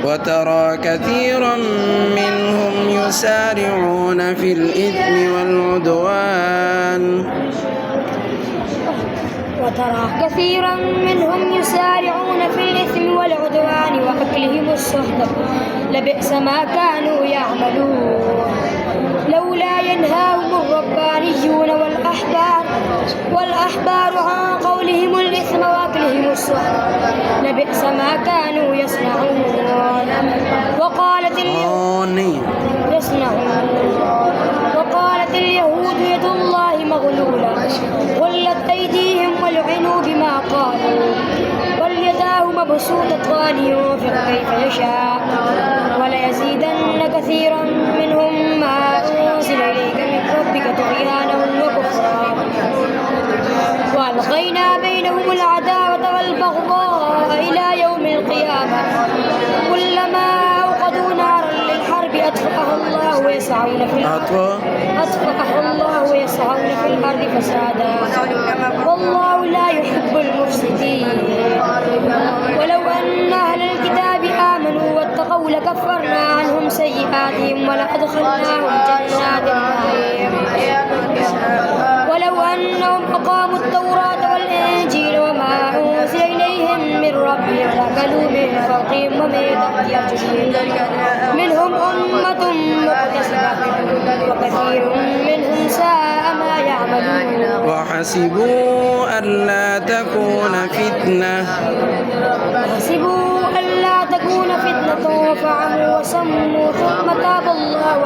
وترى كثيرا منهم يسارعون في الإثم والعدوان وأكلهم السحت لبئس ما كانوا يعملون لولا ينهاهم الربانيون والأحبار عن قولهم الإثم وأكلهم السحت لبئس ما كانوا يصنعون. وقالت اليهود يد الله مغلولة غلت أيديهم ولعنوا بما قالوا بل يداه مبسوطتان ينفق كيف يشاء وليزيدن كثيرا منهم ما أنزل إليك من ربك طغيانا وكفرا وألقينا بينهم العداوة والبغضاء إلى يوم القيامة كلما أوقدوا نارا للحرب أطفأها الله ويسعون في الأرض فسادا والله لا يحب المفسدين. ولو أن أهل الكتاب آمنوا واتقوا لكفرنا عنهم سيئاتهم ولأدخلناهم جنات النعيم ولو أنهم أقاموا التوراة والإنجيل وما أنزل إليهم من ربهم لأكلوا من فوقهم ومن تحت أرجلهم منهم أمة مقتصدة وكثير منهم ساء ما يعملون. وحسبوا ألا تكون فتنة فعموا وصموا ثم تاب الله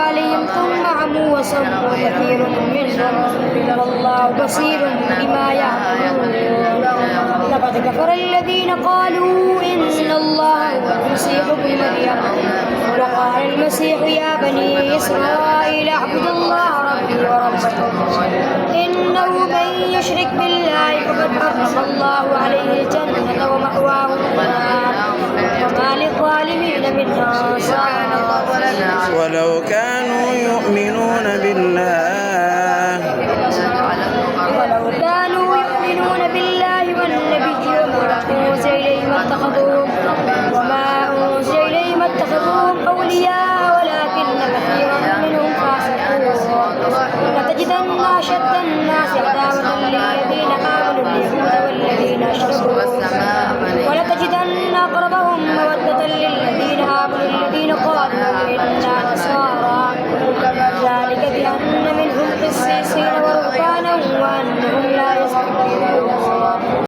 عليهم ثم عموا وصموا كثير منهم والله بصير بما يعملون. لقد كفر الذين قالوا إن الله هو المسيح ابن مريم وقال المسيح يا بني إسرائيل اعبدوا الله ربي وربكم إنه من يشرك بالله فقد حرم الله عليه الجنة ومأواه النار وما للظالمين من أنصار. ولو كانوا يؤمنون بالله